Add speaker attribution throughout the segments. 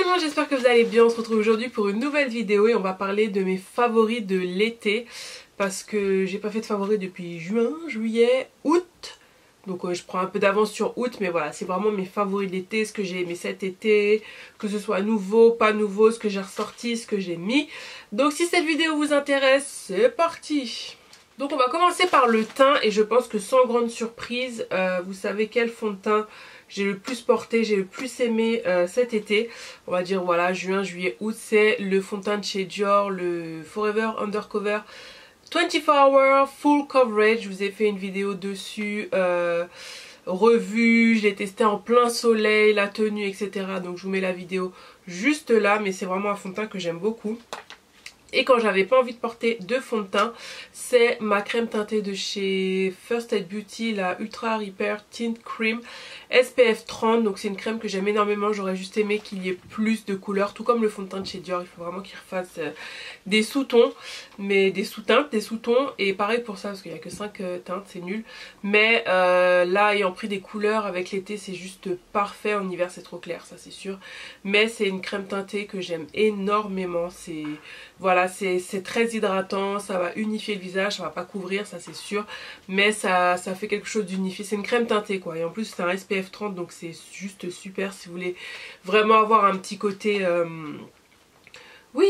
Speaker 1: monde, j'espère que vous allez bien. On se retrouve aujourd'hui pour une nouvelle vidéo et on va parler de mes favoris de l'été. Parce que j'ai pas fait de favoris depuis juin, juillet, août. Donc je prends un peu d'avance sur août, mais voilà, c'est vraiment mes favoris de l'été, ce que j'ai aimé cet été, que ce soit nouveau, pas nouveau, ce que j'ai ressorti, ce que j'ai mis. Donc si cette vidéo vous intéresse, c'est parti. Donc on va commencer par le teint et je pense que sans grande surprise, vous savez quel fond de teint j'ai le plus porté, j'ai le plus aimé cet été. On va dire voilà, juin, juillet, août, c'est le fond de teint de chez Dior, le Forever Undercover 24 Hour Full Coverage. Je vous ai fait une vidéo dessus, revue, je l'ai testé en plein soleil, la tenue, etc. Donc je vous mets la vidéo juste là, mais c'est vraiment un fond de teint que j'aime beaucoup. Et quand j'avais pas envie de porter de fond de teint, c'est ma crème teintée de chez First Aid Beauty, la Ultra Repair Tint Cream SPF 30. Donc c'est une crème que j'aime énormément, j'aurais juste aimé qu'il y ait plus de couleurs. Tout comme le fond de teint de chez Dior, il faut vraiment qu'il refasse des sous-tons, mais des sous-teintes, des sous-tons. Et pareil pour ça, parce qu'il n'y a que 5 teintes, c'est nul. Mais là, ayant pris des couleurs avec l'été, c'est juste parfait. En hiver, c'est trop clair, ça c'est sûr. Mais c'est une crème teintée que j'aime énormément. C'est... Voilà, c'est très hydratant, ça va unifier le visage, ça va pas couvrir, ça c'est sûr, mais ça fait quelque chose d'unifié. C'est une crème teintée quoi, et en plus c'est un SPF 30, donc c'est juste super si vous voulez vraiment avoir un petit côté... oui,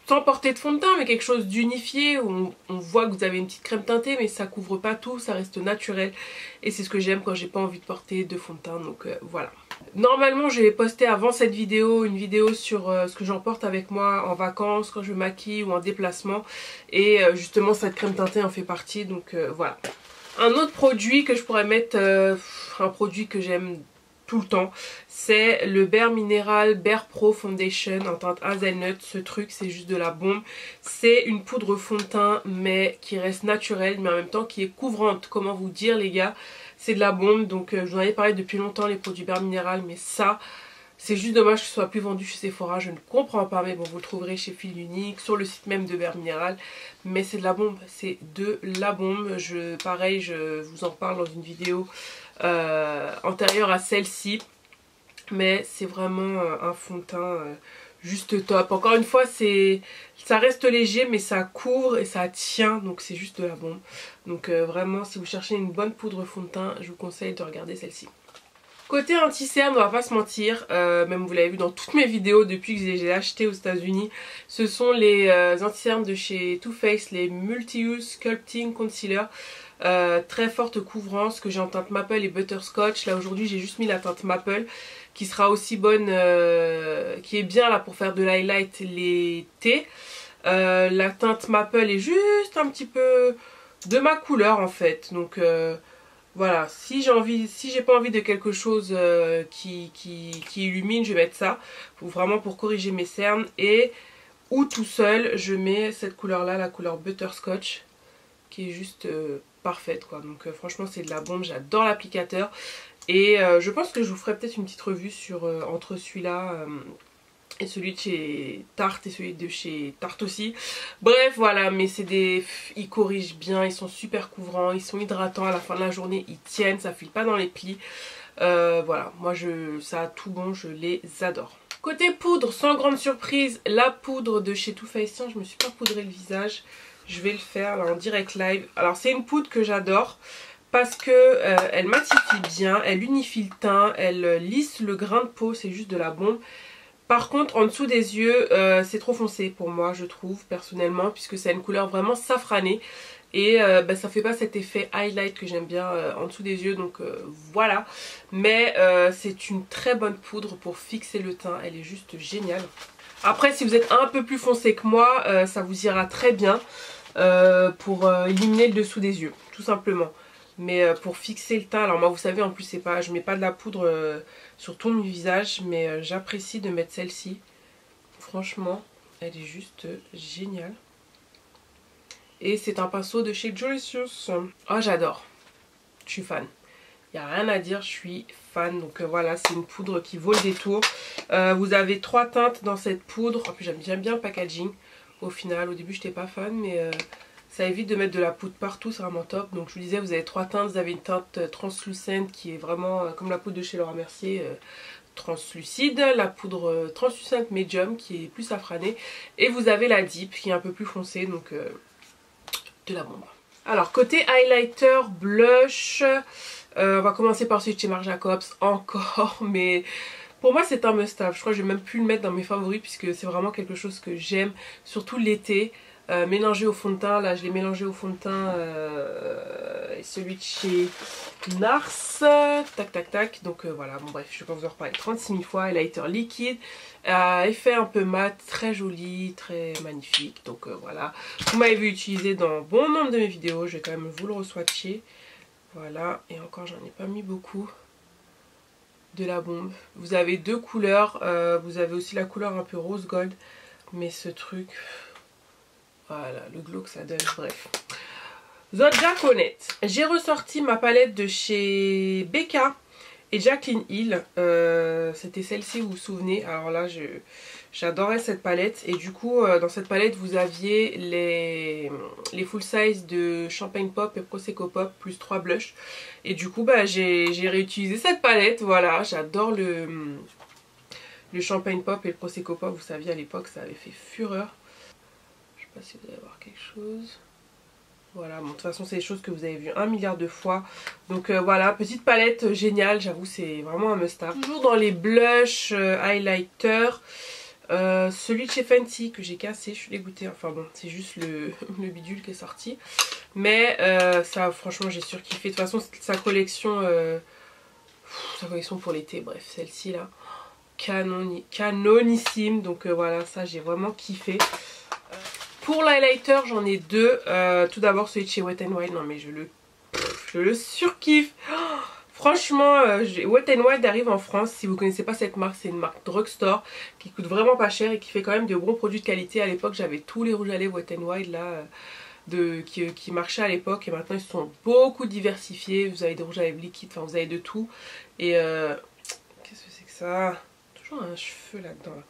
Speaker 1: sans porter de fond de teint, mais quelque chose d'unifié, où on voit que vous avez une petite crème teintée, mais ça couvre pas tout, ça reste naturel. Et c'est ce que j'aime quand j'ai pas envie de porter de fond de teint, donc voilà. Normalement, je vais poster avant cette vidéo une vidéo sur ce que j'emporte avec moi en vacances, quand je me maquille ou en déplacement. Et justement, cette crème teintée en fait partie, donc voilà. Un autre produit que je pourrais mettre, un produit que j'aime tout le temps, c'est le Bare Mineral Bare Pro Foundation en teinte hazelnut. Ce truc c'est juste de la bombe. C'est une poudre fond de teint mais qui reste naturelle, mais en même temps qui est couvrante. Comment vous dire les gars, c'est de la bombe. Donc je vous en avais parlé depuis longtemps les produits Bare Mineral, mais ça c'est juste dommage que ce soit plus vendu chez Sephora. Je ne comprends pas, mais bon, vous le trouverez chez Fil Unique, sur le site même de Bare Mineral. Mais c'est de la bombe, c'est de la bombe. Pareil, je vous en parle dans une vidéo antérieure à celle-ci. Mais c'est vraiment un fond de teint juste top. Encore une fois, ça reste léger, mais ça couvre et ça tient. Donc c'est juste de la bombe. Donc vraiment, si vous cherchez une bonne poudre fond de teint, je vous conseille de regarder celle-ci. Côté anti-cerne, on va pas se mentir, même vous l'avez vu dans toutes mes vidéos depuis que je les ai achetés aux États-Unis, ce sont les anti-cernes de chez Too Faced, les Multi-Use Sculpting Concealer. Très forte couvrance que j'ai en teinte Maple et Butterscotch. Là aujourd'hui j'ai juste mis la teinte Maple qui sera aussi bonne, qui est bien là pour faire de l'highlight l'été. La teinte Maple est juste un petit peu de ma couleur en fait, donc... voilà, si j'ai pas envie de quelque chose qui illumine, je vais mettre ça. Vraiment pour corriger mes cernes. Et ou tout seul, je mets cette couleur là, la couleur Butterscotch, qui est juste parfaite quoi. Donc franchement c'est de la bombe, j'adore l'applicateur. Et je pense que je vous ferai peut-être une petite revue sur entre celui-là... et celui de chez Tarte et celui de chez Tarte aussi. Bref voilà, mais c'est des... ils corrigent bien, ils sont super couvrants, ils sont hydratants à la fin de la journée, ils tiennent, ça file pas dans les plis. Voilà, moi ça a tout bon, je les adore. Côté poudre, sans grande surprise, la poudre de chez Too Faced. Tiens, je me suis pas poudré le visage, je vais le faire là en direct live. Alors c'est une poudre que j'adore parce que elle matifie bien, elle unifie le teint, elle lisse le grain de peau, c'est juste de la bombe. Par contre en dessous des yeux c'est trop foncé pour moi je trouve personnellement, puisque c'est une couleur vraiment safranée. Et ça fait pas cet effet highlight que j'aime bien en dessous des yeux, donc voilà. Mais c'est une très bonne poudre pour fixer le teint, elle est juste géniale. Après si vous êtes un peu plus foncé que moi, ça vous ira très bien pour éliminer le dessous des yeux, tout simplement. Mais pour fixer le teint, alors moi vous savez en plus c'est pas, je mets pas de la poudre sur tout mon visage, mais j'apprécie de mettre celle-ci. Franchement elle est juste géniale. Et c'est un pinceau de chez Jolicious. Oh j'adore, je suis fan. Il n'y a rien à dire, je suis fan. Donc voilà, c'est une poudre qui vaut le détour. Vous avez 3 teintes dans cette poudre. En plus j'aime bien le packaging. Au final, au début j'étais pas fan, mais ça évite de mettre de la poudre partout, c'est vraiment top. Donc je vous disais, vous avez 3 teintes, vous avez une teinte translucent qui est vraiment comme la poudre de chez Laura Mercier, translucide, la poudre translucente médium qui est plus safranée, et vous avez la deep qui est un peu plus foncée, donc de la bombe. Alors côté highlighter, blush, on va commencer par celui de chez Marc Jacobs encore, mais pour moi c'est un must-have. Je crois que je vais même plus le mettre dans mes favoris puisque c'est vraiment quelque chose que j'aime, surtout l'été. Mélangé au fond de teint, là je l'ai mélangé au fond de teint, et celui de chez Nars, tac tac tac, donc voilà, bon bref, je vais pas vous en reparler 36 000 fois. Highlighter liquide, effet un peu mat, très joli, très magnifique, donc voilà, vous m'avez vu utiliser dans bon nombre de mes vidéos, je vais quand même vous le re-swatcher, voilà, et encore j'en ai pas mis beaucoup. De la bombe, vous avez deux couleurs, vous avez aussi la couleur un peu rose gold, mais ce truc... Voilà, le glow que ça donne, bref. Zodja Connect. J'ai ressorti ma palette de chez Becca et Jaclyn Hill. C'était celle-ci, vous vous souvenez. Alors là, j'adorais cette palette. Et du coup, dans cette palette, vous aviez les full size de Champagne Pop et Prosecco Pop, plus 3 blushs. Et du coup, bah, j'ai réutilisé cette palette. Voilà, j'adore le Champagne Pop et le Prosecco Pop. Vous saviez, à l'époque, ça avait fait fureur. Je sais pas si vous allez voir quelque chose. Voilà, bon, de toute façon c'est des choses que vous avez vues 1 milliard de fois. Donc voilà, petite palette géniale, j'avoue c'est vraiment un must-have. Toujours dans les blushs, highlighters, celui de chez Fenty que j'ai cassé, je suis dégoûtée. Enfin bon, c'est juste le bidule qui est sorti. Mais ça franchement j'ai surkiffé. De toute façon sa collection pour l'été, bref celle-ci là, canonissime. Donc voilà, ça j'ai vraiment kiffé. Pour l'highlighter, j'en ai deux. Tout d'abord celui de chez Wet n Wild. Non mais je le surkiffe. Oh, franchement, Wet n Wild arrive en France. Si vous ne connaissez pas cette marque, c'est une marque drugstore qui coûte vraiment pas cher et qui fait quand même de bons produits de qualité. À l'époque, j'avais tous les rouges à lèvres Wet n Wild là, qui marchaient à l'époque. Et maintenant, ils se sont beaucoup diversifiés. Vous avez des rouges à lèvres liquides, enfin vous avez de tout. Et qu'est-ce que c'est que ça? Toujours un cheveu là-dedans là.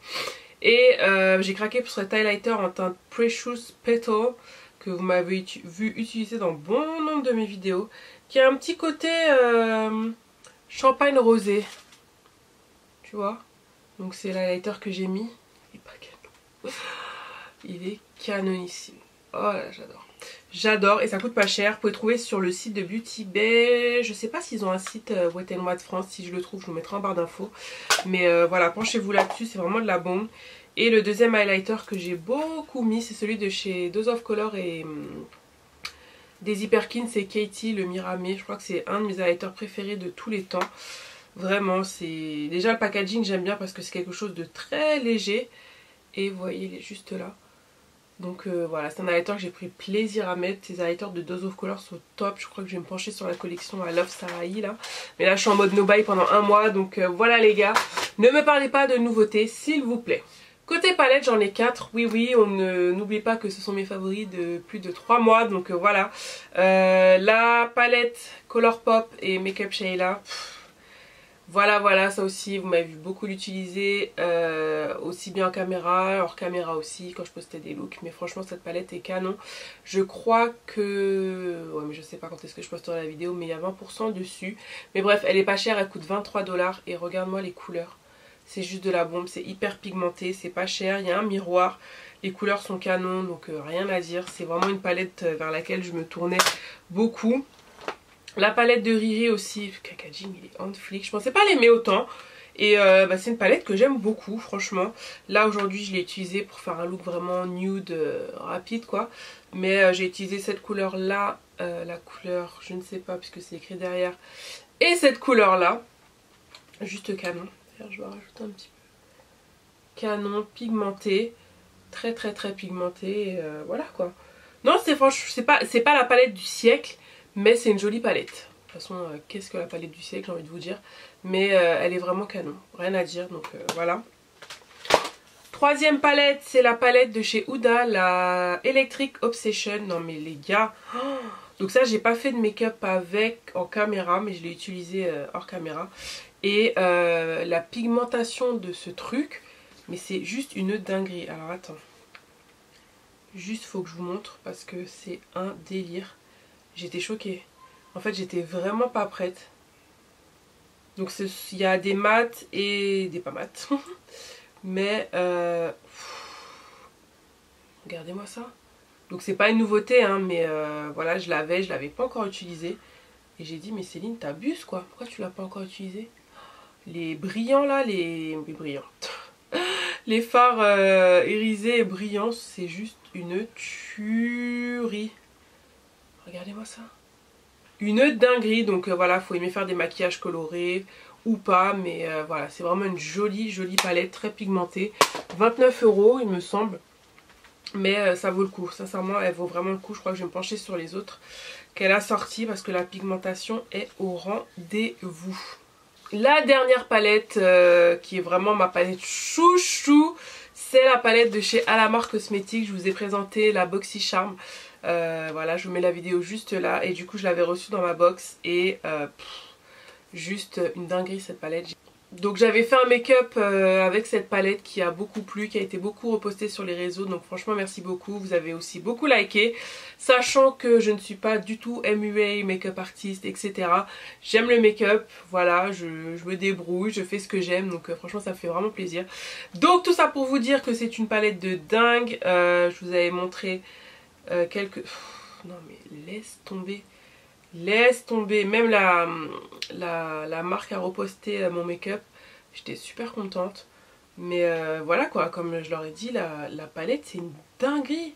Speaker 1: Et j'ai craqué pour cet highlighter en teinte Precious Petal que vous m'avez vu utiliser dans bon nombre de mes vidéos, qui a un petit côté champagne rosé, tu vois. Donc c'est l'highlighter que j'ai mis. Il est pas canon. Il est canonissime. Oh là, j'adore. J'adore et ça coûte pas cher. Vous pouvez trouver sur le site de Beauty Bay. Je sais pas s'ils ont un site Wet n Wild France. Si je le trouve, je vous mettrai en barre d'infos. Mais voilà, penchez-vous là-dessus. C'est vraiment de la bombe. Et le deuxième highlighter que j'ai beaucoup mis, c'est celui de chez Dose of Color et Daisy Perkins. C'est Katie, le Miramé. Je crois que c'est un de mes highlighters préférés de tous les temps. Vraiment, c'est... Déjà le packaging, j'aime bien parce que c'est quelque chose de très léger. Et vous voyez, il est juste là. Donc voilà, c'est un highlighter que j'ai pris plaisir à mettre. Ces highlighters de Dose of Color sont top. Je crois que je vais me pencher sur la collection I Love Sarahi là. Mais là je suis en mode no buy pendant un mois. Donc voilà les gars. Ne me parlez pas de nouveautés s'il vous plaît. Côté palette j'en ai 4. Oui, on n'oublie pas que ce sont mes favoris de plus de 3 mois. Donc voilà. La palette Colourpop et Makeup Sheila. Voilà, ça aussi, vous m'avez vu beaucoup l'utiliser, aussi bien en caméra, hors caméra aussi, quand je postais des looks. Mais franchement, cette palette est canon. Je crois que... Ouais, mais je sais pas quand est-ce que je posterai la vidéo, mais il y a 20% dessus. Mais bref, elle est pas chère, elle coûte 23 $. Et regarde-moi les couleurs. C'est juste de la bombe, c'est hyper pigmenté, c'est pas cher, il y a un miroir. Les couleurs sont canon, donc rien à dire. C'est vraiment une palette vers laquelle je me tournais beaucoup. La palette de Riri aussi, le packaging il est on flic, je pensais pas l'aimer autant. Et c'est une palette que j'aime beaucoup franchement. Là aujourd'hui je l'ai utilisée pour faire un look vraiment nude rapide quoi. Mais j'ai utilisé cette couleur là, la couleur je ne sais pas puisque c'est écrit derrière. Et cette couleur là, juste canon. D'ailleurs je vais rajouter un petit peu. Canon, pigmenté, très pigmenté, et voilà quoi. Non c'est franchement, c'est pas la palette du siècle. Mais c'est une jolie palette. De toute façon, qu'est-ce que la palette du siècle, j'ai envie de vous dire. Mais elle est vraiment canon. Rien à dire, donc voilà. Troisième palette, c'est la palette de chez Huda, la Electric Obsession. Non mais les gars. Oh, donc ça, j'ai pas fait de make-up avec en caméra, mais je l'ai utilisé hors caméra. Et la pigmentation de ce truc, mais c'est juste une dinguerie. Alors attends. Juste, faut que je vous montre parce que c'est un délire. J'étais choquée. En fait, j'étais vraiment pas prête. Donc il y a des mats et des pas mats. Mais regardez-moi ça. Donc c'est pas une nouveauté hein, mais voilà, je l'avais pas encore utilisé. Et j'ai dit mais Céline t'abuses quoi, pourquoi tu l'as pas encore utilisé? Les brillants là, les brillants. Les fards irisés et brillants, c'est juste une tuerie. Regardez-moi ça. Une dinguerie, donc voilà, faut aimer faire des maquillages colorés ou pas, mais voilà, c'est vraiment une jolie palette, très pigmentée. 29 € il me semble, mais ça vaut le coup, sincèrement elle vaut vraiment le coup. Je crois que je vais me pencher sur les autres qu'elle a sorties parce que la pigmentation est au rendez-vous. La dernière palette qui est vraiment ma palette chouchou, c'est la palette de chez Alamar Cosmetics. Je vous ai présenté la BoxyCharm. Voilà, je vous mets la vidéo juste là. Et du coup je l'avais reçue dans ma box. Et juste une dinguerie cette palette. Donc j'avais fait un make-up avec cette palette qui a beaucoup plu, qui a été beaucoup repostée sur les réseaux. Donc franchement merci beaucoup, vous avez aussi beaucoup liké. Sachant que je ne suis pas du tout MUA, make-up artiste, etc. J'aime le make-up, voilà, je me débrouille, je fais ce que j'aime. Donc franchement ça me fait vraiment plaisir. Donc tout ça pour vous dire que c'est une palette de dingue. Je vous avais montré quelques... non mais laisse tomber. Laisse tomber, même la marque a reposté mon make-up, j'étais super contente. Mais voilà quoi, comme je leur ai dit, la palette c'est une dinguerie.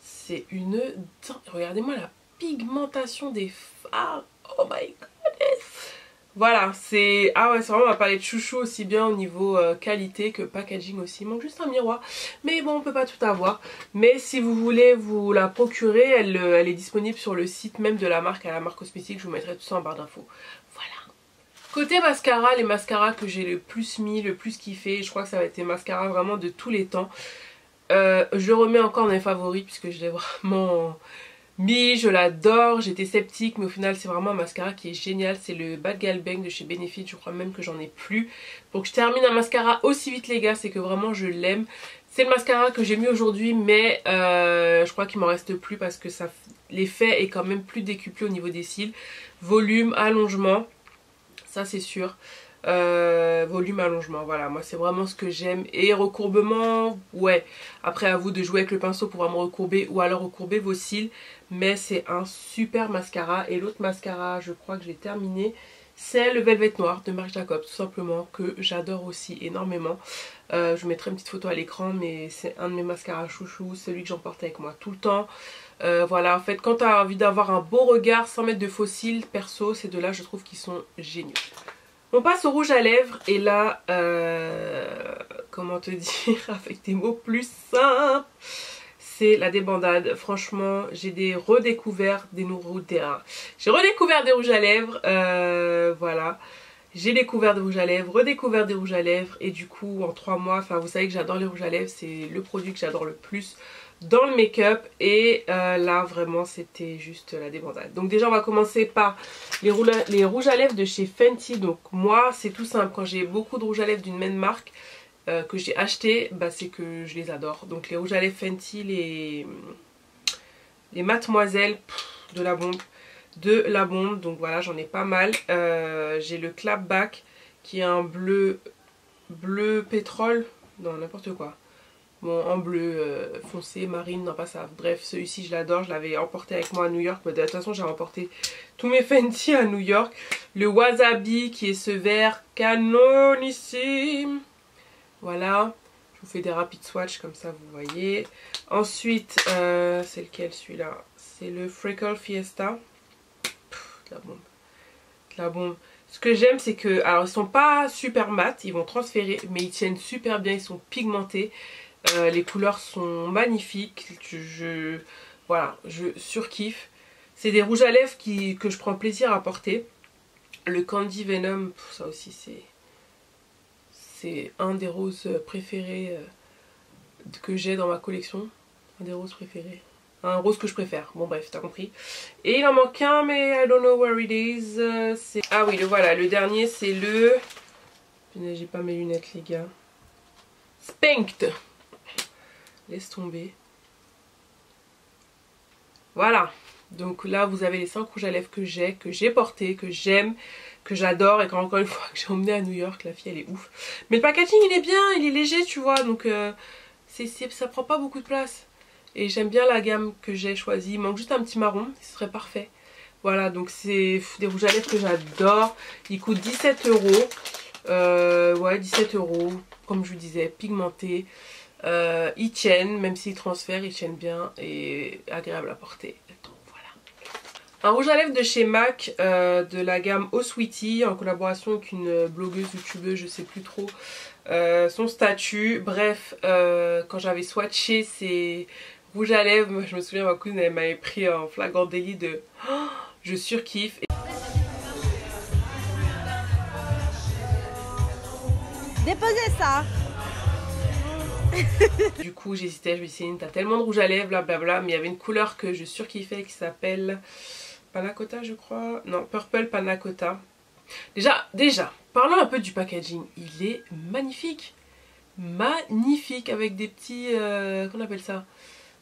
Speaker 1: C'est une dinguerie. Regardez-moi la pigmentation des fards, oh my goodness. Voilà, c'est vraiment ma palette chouchou, aussi bien au niveau qualité que packaging aussi. Il manque juste un miroir, mais bon on peut pas tout avoir. Mais si vous voulez vous la procurer, elle est disponible sur le site même de la marque, à la marque cosmétique. Je vous mettrai tout ça en barre d'infos. Voilà. Côté mascara, les mascaras que j'ai le plus mis, le plus kiffé, je crois que ça va être les mascaras vraiment de tous les temps. Je remets encore dans les favoris puisque je l'ai vraiment... mais je l'adore, j'étais sceptique mais au final c'est vraiment un mascara qui est génial. C'est le Bad Gal Bang de chez Benefit, je crois même que j'en ai plus. Pour que je termine un mascara aussi vite les gars, c'est que vraiment je l'aime. C'est le mascara que j'ai mis aujourd'hui mais je crois qu'il m'en reste plus parce que l'effet est quand même plus décuplé au niveau des cils. Volume, allongement, ça c'est sûr. Volume, allongement, voilà, moi c'est vraiment ce que j'aime. Et recourbement, ouais, après à vous de jouer avec le pinceau pour vraiment recourber ou alors recourber vos cils. Mais c'est un super mascara. Et l'autre mascara, je crois que j'ai terminé, c'est le Velvet Noir de Marc Jacobs, tout simplement, que j'adore aussi énormément. Je vous mettrai une petite photo à l'écran, mais c'est un de mes mascaras chouchou, celui que j'emporte avec moi tout le temps. Voilà, en fait quand tu as envie d'avoir un beau regard sans mettre de faux cils, perso, ces deux là je trouve qu'ils sont géniaux. On passe au rouge à lèvres et là, comment te dire avec des mots plus simples, c'est la débandade. Franchement, j'ai redécouvert des j'ai redécouvert des rouges à lèvres, voilà. J'ai découvert des rouges à lèvres, redécouvert des rouges à lèvres et du coup en 3 mois, enfin vous savez que j'adore les rouges à lèvres, c'est le produit que j'adore le plus dans le make-up. Et là vraiment c'était juste la débandade. Donc déjà on va commencer par les rouges à lèvres de chez Fenty. Donc moi c'est tout simple, quand j'ai beaucoup de rouges à lèvres d'une même marque que j'ai acheté, bah, c'est que je les adore. Donc les rouges à lèvres Fenty, les Mademoiselle, de la bombe. Donc voilà, j'en ai pas mal. J'ai le Clapback qui est un bleu pétrole, non n'importe quoi. Bon, en bleu foncé, marine, non pas ça. Bref, celui-ci je l'adore, je l'avais emporté avec moi à New York. Mais de toute façon j'ai emporté tous mes Fenty à New York. Le Wasabi qui est ce vert canonissime. Voilà, je vous fais des rapides swatchs comme ça vous voyez. Ensuite, c'est lequel celui-là? C'est le Freckle Fiesta. De la bombe. De la bombe. Ce que j'aime c'est que, alors ils sont pas super mat, ils vont transférer, mais ils tiennent super bien, ils sont pigmentés. Les couleurs sont magnifiques, voilà, je surkiffe. C'est des rouges à lèvres que je prends plaisir à porter. Le Candy Venom, ça aussi c'est un des roses préférés que j'ai dans ma collection. Un des roses préférés. Un rose que je préfère, bon bref, t'as compris. Et il en manque un mais I don't know where it is. Ah oui, voilà, le dernier c'est le... J'ai pas mes lunettes les gars. Spanked. Laisse tomber. Voilà. Donc là vous avez les 5 rouges à lèvres que j'ai portés, que j'aime. que j'adore et encore une fois que j'ai emmené à New York. La fille elle est ouf. Mais le packaging il est bien, il est léger tu vois, donc ça prend pas beaucoup de place. Et j'aime bien la gamme que j'ai choisie. Il manque juste un petit marron, ce serait parfait. Voilà, donc c'est des rouges à lèvres que j'adore. Ils coûtent 17 €. Ouais, 17 €, comme je vous disais, pigmentés. Ils tiennent, même s'ils transfèrent, ils tiennent bien et agréable à porter. Donc voilà. Un rouge à lèvres de chez MAC, de la gamme Oh Sweetie, en collaboration avec une blogueuse, youtubeuse, je sais plus trop son statut. Bref, quand j'avais swatché ces rouges à lèvres, moi, je me souviens ma cousine elle m'avait pris en flagrant délit de oh, je surkiffe.
Speaker 2: Déposez ça.
Speaker 1: Du coup j'hésitais, je me suis dit t'as tellement de rouge à lèvres blablabla, mais il y avait une couleur que je surkiffais qui s'appelle Panna Cotta je crois, non Purple Panna Cotta. Déjà, parlons un peu du packaging, il est magnifique. Magnifique avec des petits, qu'on appelle ça,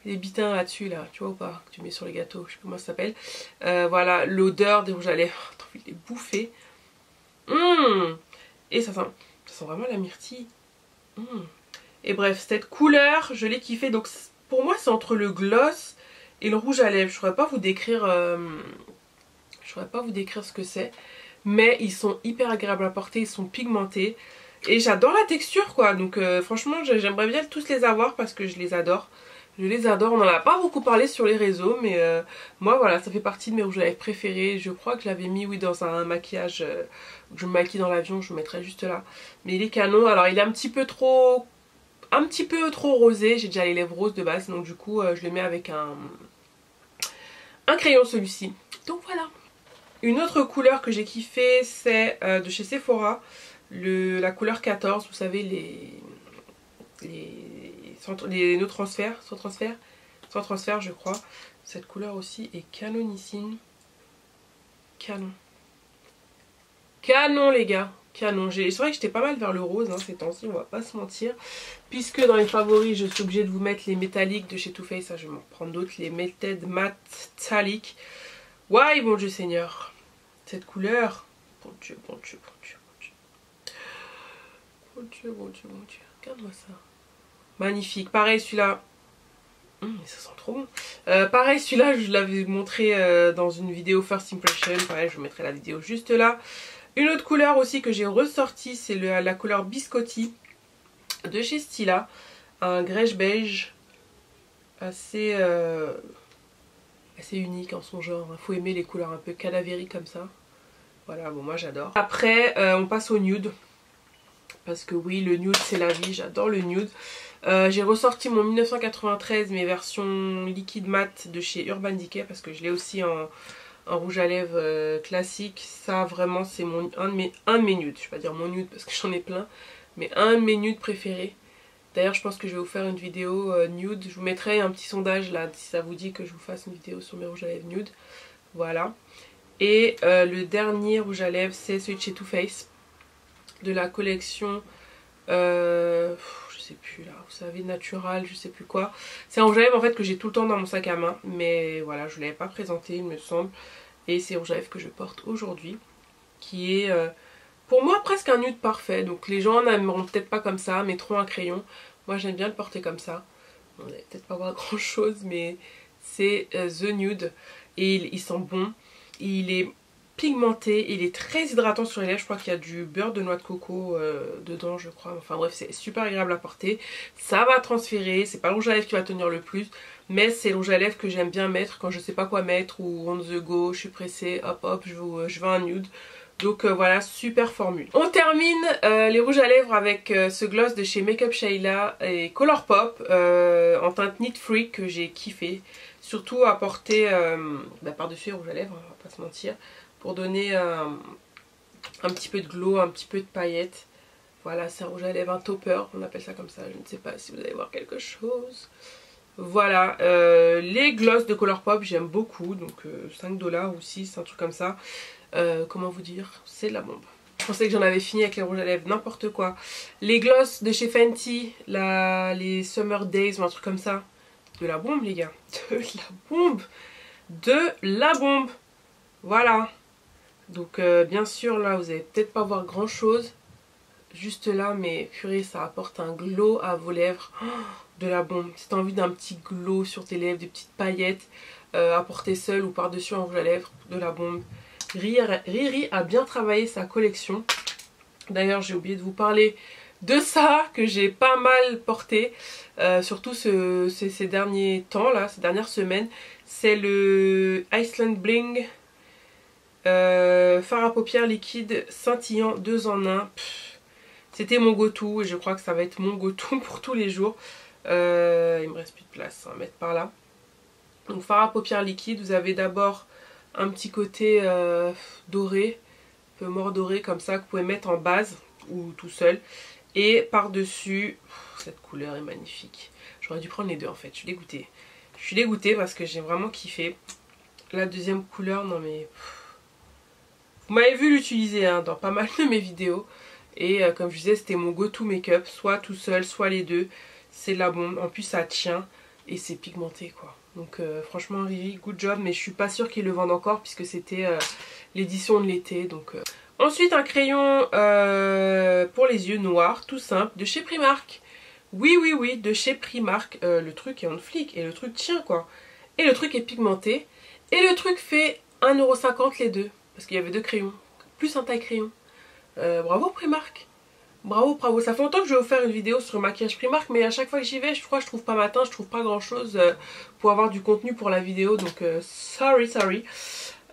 Speaker 1: des bitins là-dessus là, tu vois ou pas, que tu mets sur les gâteaux, je sais pas comment ça s'appelle. Voilà, l'odeur des rouges à lèvres, t'as envie de les bouffer. Et ça sent vraiment la myrtille. Et bref, cette couleur, je l'ai kiffée. Donc pour moi, c'est entre le gloss et le rouge à lèvres. Je saurais pas vous décrire, ce que c'est. Mais ils sont hyper agréables à porter, ils sont pigmentés. Et j'adore la texture quoi. Donc franchement, j'aimerais bien tous les avoir parce que je les adore. Je les adore, on n'en a pas beaucoup parlé sur les réseaux, mais moi voilà, ça fait partie de mes rouges à lèvres préférés. Je crois que je l'avais mis, oui, dans un maquillage que je me maquille dans l'avion, je le mettrai juste là. Mais il est canon, alors il est un petit peu trop rosé, j'ai déjà les lèvres roses de base, donc du coup je le mets avec un crayon celui-ci. Donc voilà. Une autre couleur que j'ai kiffé, c'est de chez Sephora, la couleur 14, vous savez les no transferts, sans transfert je crois. Cette couleur aussi est canonissime. Canon les gars, canon. C'est vrai que j'étais pas mal vers le rose ces temps-ci, on va pas se mentir. Puisque dans les favoris je suis obligée de vous mettre les métalliques de chez Too Faced, ça je vais m'en prendre d'autres, les Melted Metallic. Why mon Dieu Seigneur, cette couleur, bon Dieu, regarde-moi ça. Magnifique, pareil celui-là, ça sent trop bon. Pareil celui-là je l'avais montré dans une vidéo First Impression, pareil je vous mettrai la vidéo juste là. Une autre couleur aussi que j'ai ressortie, c'est la couleur Biscotti de chez Stila, un grège beige assez unique en son genre, faut aimer les couleurs un peu cadavériques comme ça. Voilà, bon moi j'adore. Après on passe au nude, parce que oui le nude c'est la vie, j'adore le nude. J'ai ressorti mon 1993 mes versions liquide mat de chez Urban Decay parce que je l'ai aussi en rouge à lèvres classique. Ça vraiment c'est un de mes nudes, je vais pas dire mon nude parce que j'en ai plein, mais un de mes nudes préférés. D'ailleurs je pense que je vais vous faire une vidéo nude, je vous mettrai un petit sondage là si ça vous dit que je vous fasse une vidéo sur mes rouges à lèvres nude. Voilà. Et le dernier rouge à lèvres c'est celui de chez Too Faced, de la collection je sais plus là, vous savez, natural, je sais plus quoi. C'est un rouge à lèvres en fait que j'ai tout le temps dans mon sac à main, mais voilà, je ne l'avais pas présenté il me semble. Et c'est le rouge à lèvres que je porte aujourd'hui, qui est pour moi presque un nude parfait. Donc les gens n'aimeront peut-être pas comme ça, mettront un crayon. Moi j'aime bien le porter comme ça. On va peut-être pas voir grand chose, mais c'est The Nude. Et il sent bon, il est pigmenté, il est très hydratant sur les lèvres. Je crois qu'il y a du beurre de noix de coco dedans je crois. Enfin bref, c'est super agréable à porter. Ça va transférer, c'est pas le rouge à lèvres qui va tenir le plus, mais c'est le rouge à lèvres que j'aime bien mettre quand je sais pas quoi mettre ou on the go, je suis pressée, hop hop, je veux un nude. Donc voilà, super formule. On termine les rouges à lèvres avec ce gloss de chez Makeup Shayla et Colourpop en teinte Knit Freak que j'ai kiffé. Surtout à porter par-dessus les rouges à lèvres, on va pas se mentir, pour donner un petit peu de glow, un petit peu de paillettes. Voilà, c'est un rouge à lèvres, un topper, on appelle ça comme ça, je ne sais pas si vous allez voir quelque chose. Voilà, les gloss de Colourpop j'aime beaucoup, donc 5 $ ou 6, un truc comme ça. Comment vous dire, c'est de la bombe. Je pensais que j'en avais fini avec les rouges à lèvres, n'importe quoi. Les gloss de chez Fenty, les Summer Days ou un truc comme ça. De la bombe les gars, de la bombe. Voilà. Donc bien sûr là vous allez peut-être pas voir grand chose juste là, mais purée ça apporte un glow à vos lèvres. Oh, de la bombe. Si t'as envie d'un petit glow sur tes lèvres, des petites paillettes à porter seul ou par dessus un rouge à lèvres, de la bombe. Riri a bien travaillé sa collection. D'ailleurs j'ai oublié de vous parler de ça que j'ai pas mal porté, surtout ces derniers temps là, ces dernières semaines. C'est le Iceland Bling fard à paupières liquide scintillant 2 en 1. C'était mon go-to et je crois que ça va être mon go-to pour tous les jours. Il me reste plus de place à mettre par là. Donc fard à paupières liquide, vous avez d'abord un petit côté doré, un peu mort doré comme ça, que vous pouvez mettre en base ou tout seul. Et par-dessus, cette couleur est magnifique. J'aurais dû prendre les deux en fait, je suis dégoûtée. Je suis dégoûtée parce que j'ai vraiment kiffé. La deuxième couleur, non mais... Vous m'avez vu l'utiliser hein, dans pas mal de mes vidéos. Et comme je disais, c'était mon go-to make-up, soit tout seul, soit les deux. C'est de la bombe, en plus ça tient et c'est pigmenté quoi. Donc franchement Riri, good job, mais je suis pas sûre qu'ils le vendent encore puisque c'était l'édition de l'été. Donc ensuite un crayon pour les yeux noirs, tout simple, de chez Primark. Oui, de chez Primark. Le truc est en flic et le truc tient quoi. Et le truc est pigmenté. Et le truc fait 1,50 € les deux. Parce qu'il y avait 2 crayons, plus un taille crayon. Bravo Primark. Bravo. Ça fait longtemps que je vais vous faire une vidéo sur le maquillage Primark, mais à chaque fois que j'y vais, je crois que je trouve pas matin, je trouve pas grand chose pour avoir du contenu pour la vidéo, donc sorry.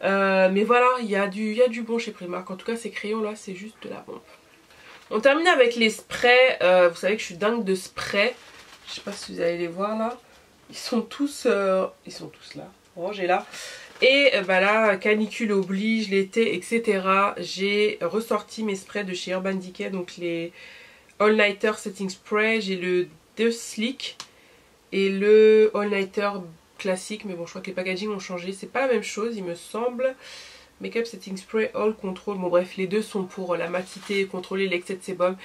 Speaker 1: Mais voilà, il y a du bon chez Primark. En tout cas, ces crayons là, c'est juste de la bombe. On termine avec les sprays. Vous savez que je suis dingue de sprays. Je sais pas si vous allez les voir là. Ils sont tous là, rangés là. Et bah là, canicule oblige, l'été, etc. J'ai ressorti mes sprays de chez Urban Decay. Donc les All Nighter Setting Spray. J'ai le The Slick et le All Nighter classique. Mais bon, je crois que les packaging ont changé. C'est pas la même chose, il me semble. Makeup Setting Spray All Control. Bon bref, les deux sont pour la matité, contrôler l'excès de sébum.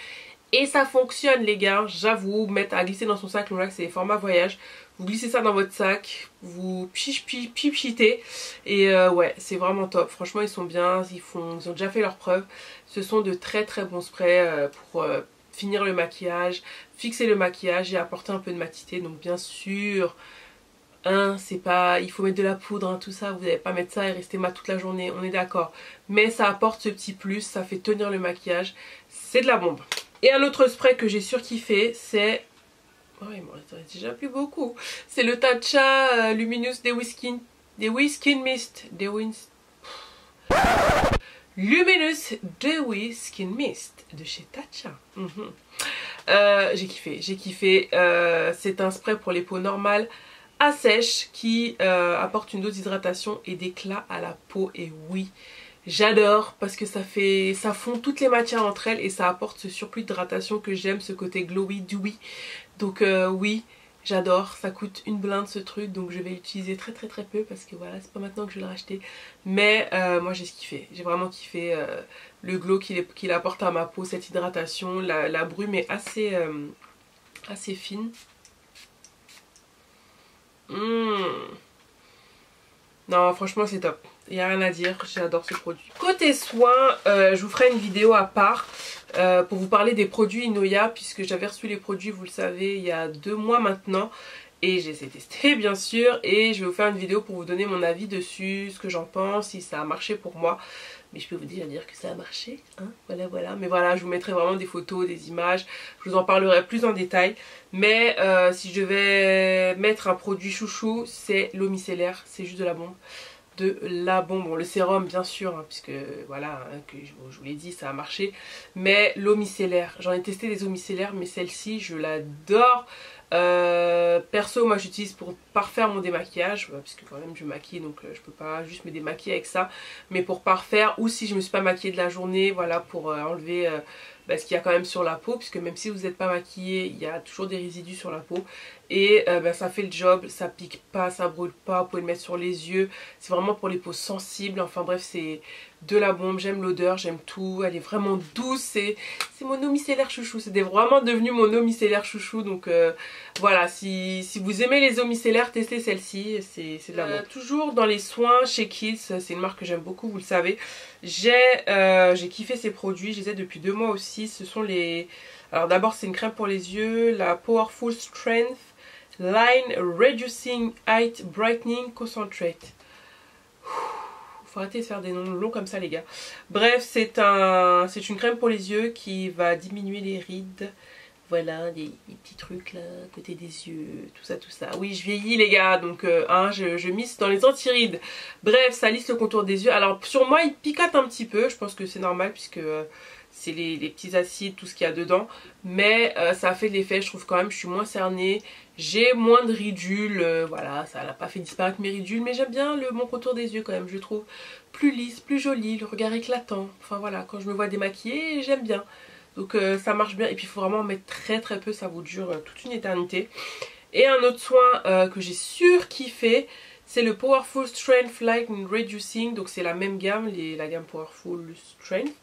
Speaker 1: Et ça fonctionne les gars, j'avoue, mettre à glisser dans son sac, là c'est les formats voyage. Vous glissez ça dans votre sac, vous pichitez et ouais c'est vraiment top. Franchement ils sont bien, ils ont déjà fait leurs preuves. Ce sont de très bons sprays pour finir le maquillage, fixer le maquillage et apporter un peu de matité. Donc bien sûr, c'est pas, il faut mettre de la poudre, hein, tout ça, vous n'allez pas mettre ça et rester mat toute la journée, on est d'accord. Mais ça apporte ce petit plus, ça fait tenir le maquillage, c'est de la bombe. Et un autre spray que j'ai surkiffé, c'est... Oh, il m'en reste déjà plus beaucoup. C'est le Tatcha Luminous Dewy Skin Mist. Luminous Dewy Skin Mist de chez Tatcha. J'ai kiffé. C'est un spray pour les peaux normales à sèche qui apporte une dose d'hydratation et d'éclat à la peau. Et oui, j'adore parce que ça fond toutes les matières entre elles et ça apporte ce surplus d'hydratation que j'aime, ce côté glowy, dewy. Donc oui, j'adore. Ça coûte une blinde ce truc, donc je vais l'utiliser très peu parce que voilà, c'est pas maintenant que je vais le racheter. Mais moi j'ai kiffé, j'ai vraiment kiffé le glow qu'il apporte à ma peau, cette hydratation. La brume est assez fine. Non, franchement c'est top. Il n'y a rien à dire, j'adore ce produit. Côté soins, je vous ferai une vidéo à part pour vous parler des produits Inoya, puisque j'avais reçu les produits, vous le savez, il y a 2 mois maintenant. Et j'ai essayé de tester bien sûr, et je vais vous faire une vidéo pour vous donner mon avis dessus, ce que j'en pense, si ça a marché pour moi. Mais je peux vous déjà dire que ça a marché, hein, voilà. Mais voilà, je vous mettrai vraiment des photos, des images, je vous en parlerai plus en détail. Mais si je devais mettre un produit chouchou, c'est l'eau micellaire, c'est juste de la bombe. Bon, le sérum bien sûr, hein, puisque voilà, hein, que je vous l'ai dit, ça a marché. Mais l'eau micellaire, j'en ai testé des eaux micellaires, mais celle-ci, je l'adore. Perso, moi j'utilise pour parfaire mon démaquillage, puisque quand même je maquille, donc je peux pas juste me démaquiller avec ça. Mais pour parfaire, ou si je me suis pas maquillée de la journée, voilà, pour enlever ce qu'il y a quand même sur la peau, puisque même si vous n'êtes pas maquillé, il y a toujours des résidus sur la peau. Et ça fait le job, ça pique pas, ça brûle pas, vous pouvez le mettre sur les yeux. C'est vraiment pour les peaux sensibles, enfin bref, c'est de la bombe. J'aime l'odeur, j'aime tout. Elle est vraiment douce. C'est mon eau micellaire chouchou. C'est vraiment devenu mon eau micellaire chouchou. Donc voilà, si vous aimez les eaux micellaires, testez celle-ci. C'est de la bombe. Toujours dans les soins chez Kiehl's. C'est une marque que j'aime beaucoup, vous le savez. J'ai kiffé ces produits. Je les ai depuis 2 mois aussi. Ce sont les... Alors d'abord, c'est une crème pour les yeux. La Powerful Strength Line Reducing Height Brightening Concentrate. Faut arrêter de faire des noms longs comme ça les gars. Bref, c'est une crème pour les yeux qui va diminuer les rides. Voilà, des petits trucs là, côté des yeux, tout ça, tout ça. Oui, je vieillis les gars, donc je mise dans les anti-rides. Bref, ça lisse le contour des yeux. Alors sur moi, il picote un petit peu, je pense que c'est normal puisque c'est les petits acides, tout ce qu'il y a dedans. Mais ça a fait de l'effet, je trouve quand même, je suis moins cernée. J'ai moins de ridules, voilà, ça n'a pas fait disparaître mes ridules. Mais j'aime bien mon contour des yeux quand même, je trouve plus lisse, plus joli, le regard éclatant. Enfin voilà, quand je me vois démaquillée, j'aime bien. Donc ça marche bien et puis il faut vraiment en mettre très très peu, ça vous dure toute une éternité. Et un autre soin que j'ai surkiffé, c'est le Powerful Strength Line Reducing. Donc c'est la même gamme, la gamme Powerful Strength.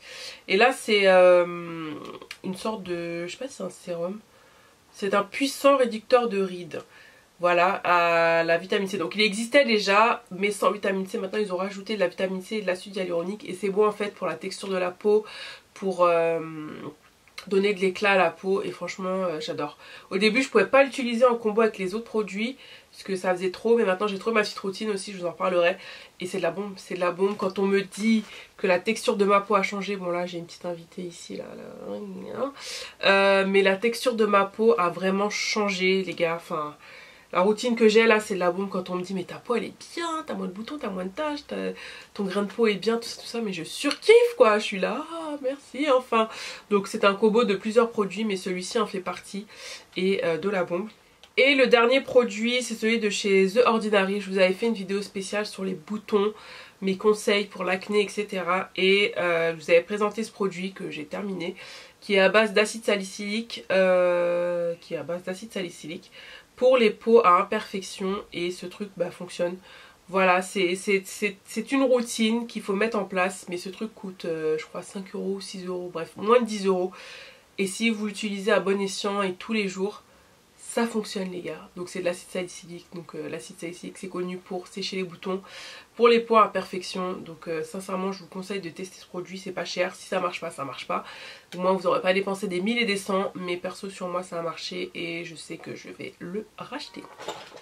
Speaker 1: Et là c'est une sorte de, je sais pas si c'est un sérum. C'est un puissant réducteur de rides. Voilà, à la vitamine C. Donc il existait déjà, mais sans vitamine C. Maintenant ils ont rajouté de la vitamine C et de l'acide hyaluronique. Et c'est bon en fait pour la texture de la peau, pour donner de l'éclat à la peau. Et franchement j'adore. Au début je pouvais pas l'utiliser en combo avec les autres produits parce que ça faisait trop. Mais maintenant j'ai trouvé ma petite routine aussi, je vous en parlerai. Et c'est de la bombe, c'est de la bombe. Quand on me dit que la texture de ma peau a changé, bon là j'ai une petite invitée ici là. Mais la texture de ma peau a vraiment changé les gars. Enfin... La routine que j'ai là, c'est de la bombe quand on me dit mais ta peau elle est bien, t'as moins de boutons, t'as moins de taches, ton grain de peau est bien, tout ça, mais je surkiffe quoi, je suis là, ah, merci enfin. Donc c'est un combo de plusieurs produits, mais celui-ci en fait partie, et de la bombe. Et le dernier produit, c'est celui de chez The Ordinary. Je vous avais fait une vidéo spéciale sur les boutons, mes conseils pour l'acné, etc. Et je vous avais présenté ce produit que j'ai terminé, qui est à base d'acide salicylique, pour les peaux à imperfection, et ce truc fonctionne. Voilà, c'est une routine qu'il faut mettre en place, mais ce truc coûte je crois 5 €, 6 €, bref moins de 10 €. Et si vous l'utilisez à bon escient et tous les jours, ça fonctionne les gars. Donc c'est de l'acide salicylique, donc l'acide salicylique c'est connu pour sécher les boutons, pour les peaux à imperfection. Donc sincèrement je vous conseille de tester ce produit, c'est pas cher. Si ça marche pas, ça marche pas. Au moins vous n'aurez pas dépensé des 1000 et des 100, mais perso sur moi ça a marché et je sais que je vais le racheter.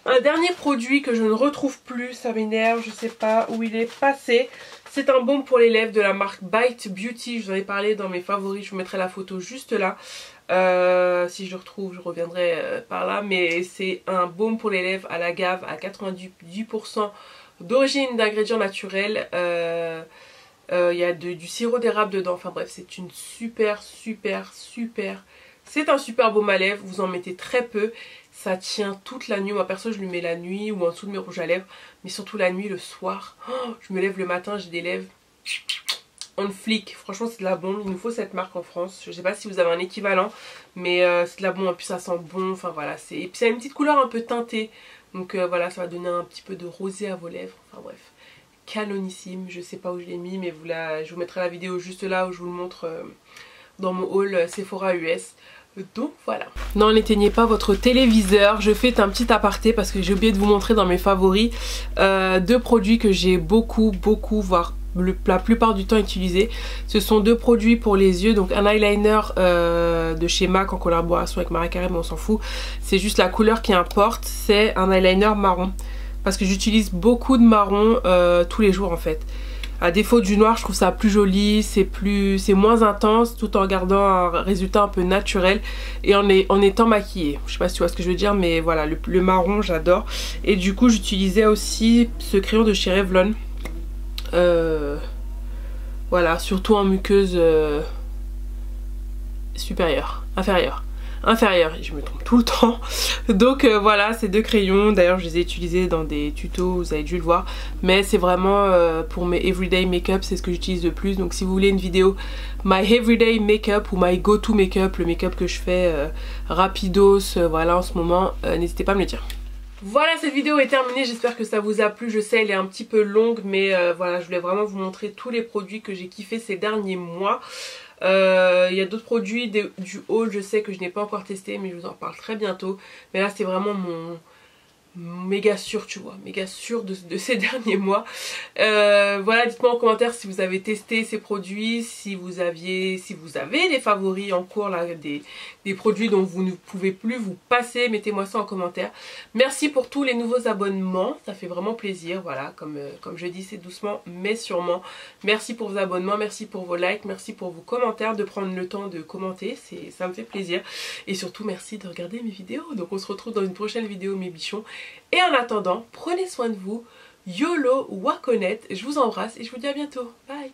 Speaker 1: Un dernier produit que je ne retrouve plus, ça m'énerve, je sais pas où il est passé. C'est un baume pour les lèvres de la marque Bite Beauty, je vous en ai parlé dans mes favoris, je vous mettrai la photo juste là. Si je le retrouve je reviendrai par là, mais c'est un baume pour les lèvres à l'agave à 98% d'origine d'ingrédients naturels. Il y a du sirop d'érable dedans, enfin bref c'est une super, c'est un super baume à lèvres. Vous en mettez très peu, ça tient toute la nuit. Moi perso je lui mets la nuit ou en dessous de mes rouges à lèvres, mais surtout la nuit, le soir. Je me lève le matin, j'ai des lèvres on flic, franchement c'est de la bombe. Il nous faut cette marque en France, je sais pas si vous avez un équivalent, mais c'est de la bombe, et puis ça sent bon, enfin voilà. Et puis ça a une petite couleur un peu teintée, donc voilà, ça va donner un petit peu de rosé à vos lèvres, enfin bref. Canonissime, je sais pas où je l'ai mis, mais je vous mettrai la vidéo juste là où je vous le montre dans mon haul Sephora US. Donc voilà. Non, n'éteignez pas votre téléviseur, je fais un petit aparté parce que j'ai oublié de vous montrer dans mes favoris deux produits que j'ai beaucoup, voire la plupart du temps utilisé. Ce sont deux produits pour les yeux, donc un eyeliner de chez MAC en collaboration avec Maria Carré, mais on s'en fout, c'est juste la couleur qui importe. C'est un eyeliner marron parce que j'utilise beaucoup de marron tous les jours en fait. À défaut du noir, je trouve ça plus joli, c'est moins intense, tout en gardant un résultat un peu naturel et en étant maquillée. Je sais pas si tu vois ce que je veux dire, mais voilà, le marron j'adore. Et du coup j'utilisais aussi ce crayon de chez Revlon. Voilà, surtout en muqueuse inférieure, je me trompe tout le temps. Donc voilà, ces deux crayons, d'ailleurs je les ai utilisés dans des tutos, vous avez dû le voir, mais c'est vraiment pour mes everyday make-up, c'est ce que j'utilise le plus. Donc si vous voulez une vidéo my everyday make-up ou my go to make-up, le make-up que je fais rapidos, voilà en ce moment, n'hésitez pas à me le dire. Voilà, cette vidéo est terminée, j'espère que ça vous a plu. Je sais, elle est un petit peu longue, mais voilà, je voulais vraiment vous montrer tous les produits que j'ai kiffé ces derniers mois. Il y a d'autres produits du haul, je sais que je n'ai pas encore testé, mais je vous en parle très bientôt. Mais là, c'est vraiment mon méga sûr, tu vois, méga sûr de ces derniers mois. Voilà, dites-moi en commentaire si vous avez testé ces produits, si vous avez des favoris en cours là, des produits dont vous ne pouvez plus vous passer, mettez-moi ça en commentaire. Merci pour tous les nouveaux abonnements, ça fait vraiment plaisir, voilà, comme je dis, c'est doucement mais sûrement. Merci pour vos abonnements, merci pour vos likes, merci pour vos commentaires, de prendre le temps de commenter, ça me fait plaisir. Et surtout merci de regarder mes vidéos. Donc on se retrouve dans une prochaine vidéo mes bichons. Et en attendant, prenez soin de vous, YOLO Waconet, je vous embrasse et je vous dis à bientôt. Bye.